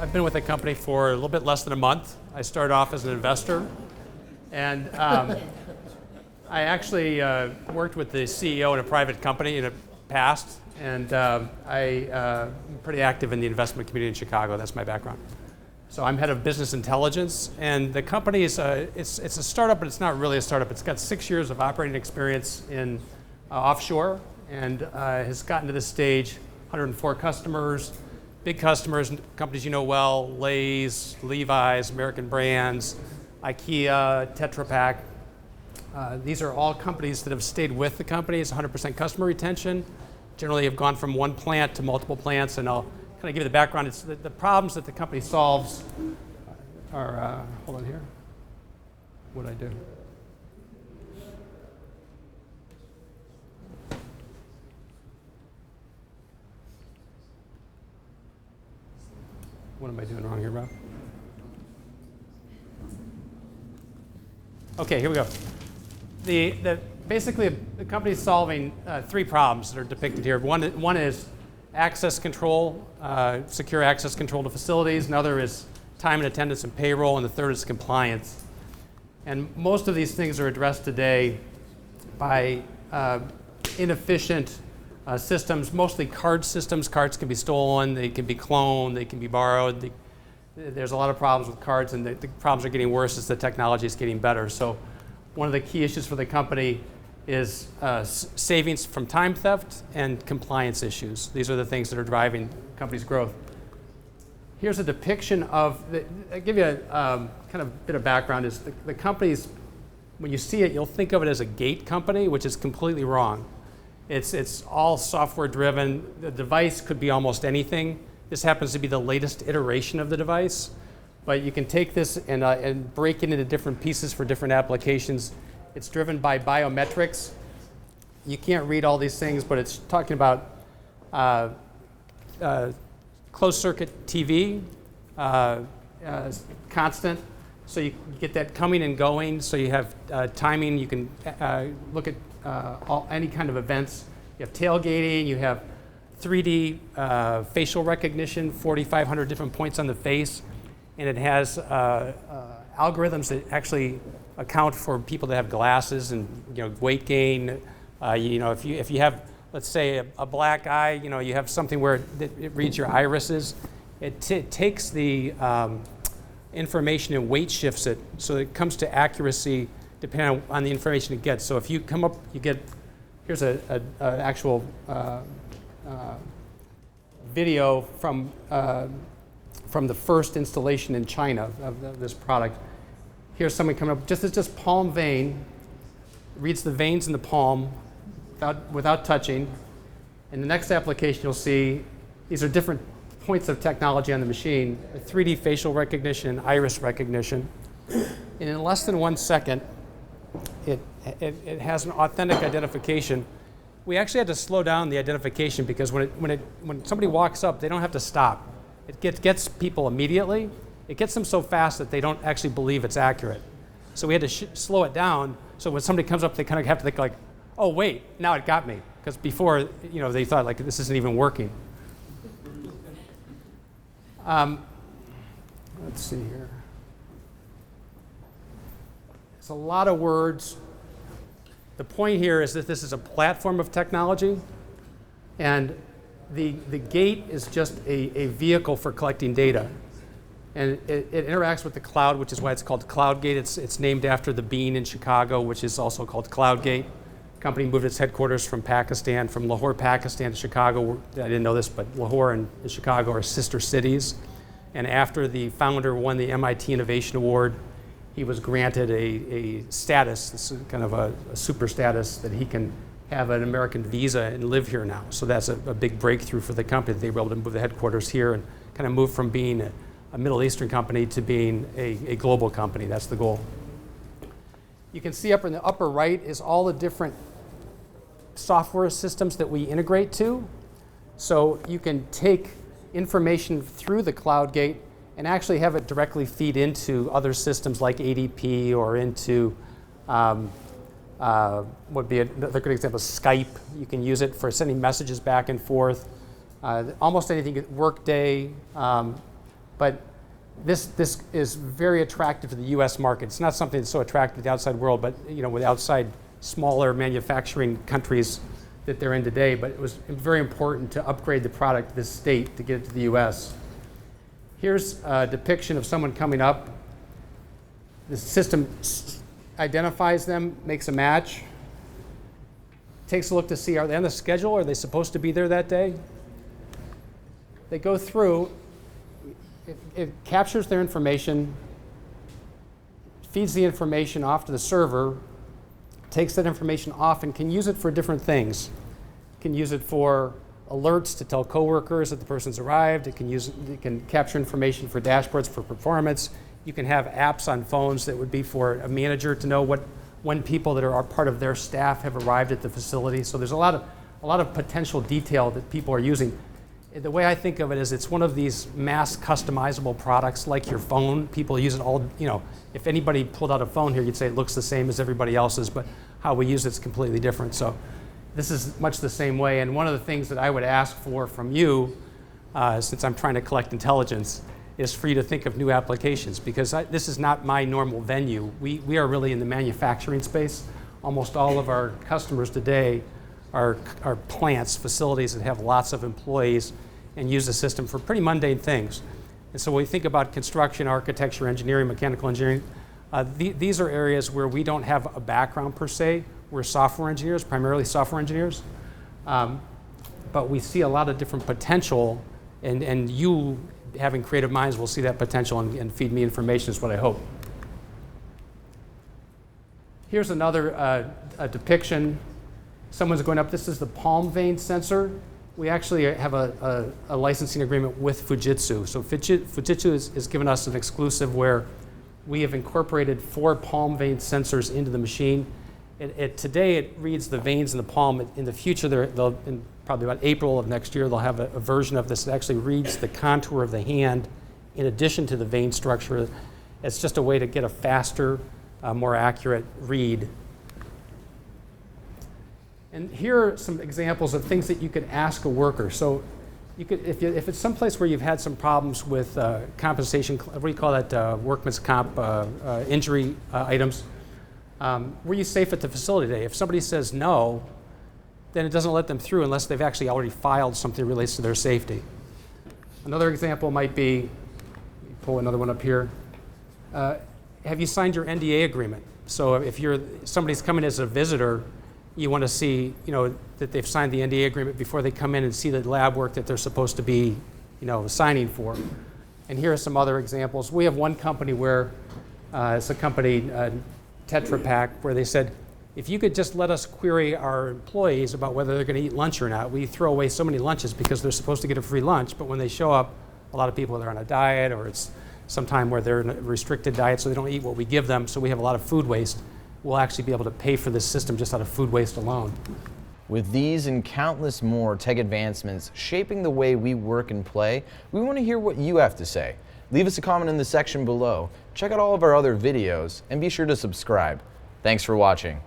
I've been with the company for a little bit less than a month. I started off as an investor, and I actually worked with the CEO in a private company in the past, and I'm pretty active in the investment community in Chicago. That's my background. So I'm head of business intelligence, and the company is it's a startup, but it's not really a startup. It's got 6 years of operating experience in offshore, and has gotten to this stage. 104 customers, big customers, companies you know well: Lay's, Levi's, American Brands, IKEA, Tetra Pak. These are all companies that have stayed with the company. It's 100% customer retention. Generally have gone from one plant to multiple plants, and I'll kind of give you the background. It's the problems that the company solves are, hold on here. What did I do? What am I doing wrong here, Rob? Okay, here we go. Basically, the company is solving 3 problems that are depicted here. One is access control, secure access control to facilities. Another is time and attendance and payroll. And the third is compliance. And most of these things are addressed today by inefficient systems, mostly card systems. Cards can be stolen, they can be cloned, they can be borrowed. There's a lot of problems with cards, and the problems are getting worse as the technology is getting better. So one of the key issues for the company is savings from time theft and compliance issues. These are the things that are driving the company's growth. Here's a depiction of, I'll give you a kind of bit of background. Is the company's, when you see it, you'll think of it as a gate company, which is completely wrong. It's all software driven. The device could be almost anything. This happens to be the latest iteration of the device, but you can take this and break it into different pieces for different applications. It's driven by biometrics. You can't read all these things, but it's talking about closed circuit TV, constant. So you get that coming and going. So you have timing. You can look at any kind of events. You have tailgating. You have 3D facial recognition, 4,500 different points on the face, and it has algorithms that actually account for people that have glasses and weight gain. If you have, let's say, a black eye, you have something where it reads your irises. It takes the information and weight shifts it, so it comes to accuracy depending on the information it gets. So if you come up, you get, here's an actual video from the first installation in China of this product. Here's someone coming up, just palm vein, reads the veins in the palm without touching. In the next application, you'll see these are different points of technology on the machine: 3D facial recognition and iris recognition. And in less than 1 second, it has an authentic identification. We actually had to slow down the identification because when somebody walks up, they don't have to stop. It gets people immediately. It gets them so fast that they don't actually believe it's accurate. So we had to slow it down. So when somebody comes up, they kind of have to think like, "Oh wait, now it got me," because before they thought like this isn't even working. Let's see here. It's a lot of words. The point here is that this is a platform of technology, and the gate is just a vehicle for collecting data. And it interacts with the cloud, which is why it's called CloudGate. It's named after the bean in Chicago, which is also called CloudGate. The company moved its headquarters from Lahore, Pakistan to Chicago. I didn't know this, but Lahore and Chicago are sister cities. And after the founder won the MIT Innovation Award, he was granted a status, this is kind of a super status, that he can have an American visa and live here now. So that's a big breakthrough for the company. They were able to move the headquarters here and kind of move from being a Middle Eastern company to being a global company. That's the goal. You can see up in the upper right is all the different software systems that we integrate to. So you can take information through the CloudGate and actually have it directly feed into other systems like ADP or into would be another good example, Skype. You can use it for sending messages back and forth. Almost anything, Workday. But but this is very attractive to the U.S. market. It's not something that's so attractive to the outside world, but with outside smaller manufacturing countries that they're in today. But it was very important to upgrade the product to this state to get it to the U.S. Here's a depiction of someone coming up. The system identifies them, makes a match, takes a look to see, are they on the schedule? Are they supposed to be there that day? They go through, it captures their information, feeds the information off to the server, takes that information off and can use it for different things. It can use it for alerts to tell coworkers that the person's arrived. It can capture information for dashboards for performance. You can have apps on phones that would be for a manager to know when people that are part of their staff have arrived at the facility. So there's a lot of potential detail that people are using. The way I think of it is it's one of these mass customizable products like your phone. People use it all, if anybody pulled out a phone here, you'd say it looks the same as everybody else's, but how we use it's completely different. So this is much the same way. And one of the things that I would ask for from you, since I'm trying to collect intelligence, is for you to think of new applications, because this is not my normal venue. We are really in the manufacturing space. Almost all of our customers today are plants, facilities that have lots of employees and use the system for pretty mundane things. And so when we think about construction, architecture, engineering, mechanical engineering, these are areas where we don't have a background per se. We're software engineers, primarily software engineers. But we see a lot of different potential, and you, having creative minds, will see that potential and feed me information is what I hope. Here's another depiction. Someone's going up. This is the palm vein sensor. We actually have a licensing agreement with Fujitsu. So Fujitsu has given us an exclusive where we have incorporated 4 palm vein sensors into the machine. Today it reads the veins in the palm. In the future, in probably about April of next year, they'll have a version of this that actually reads the contour of the hand in addition to the vein structure. It's just a way to get a faster, more accurate read. And here are some examples of things that you could ask a worker. So you could, if it's someplace where you've had some problems with compensation, what do you call that, workman's comp injury items, were you safe at the facility today? If somebody says no, then it doesn't let them through unless they've actually already filed something that relates to their safety. Another example might be, pull another one up here. Have you signed your NDA agreement? So if somebody's coming as a visitor, you want to see, that they've signed the NDA agreement before they come in and see the lab work that they're supposed to be, signing for. And here are some other examples. We have one company where it's a company, Tetra Pak, where they said, if you could just let us query our employees about whether they're going to eat lunch or not. We throw away so many lunches because they're supposed to get a free lunch, but when they show up, a lot of people are on a diet, or it's sometime where they're in a restricted diet, so they don't eat what we give them, so we have a lot of food waste. We'll actually be able to pay for this system just out of food waste alone. With these and countless more tech advancements shaping the way we work and play, we want to hear what you have to say. Leave us a comment in the section below, check out all of our other videos, and be sure to subscribe. Thanks for watching.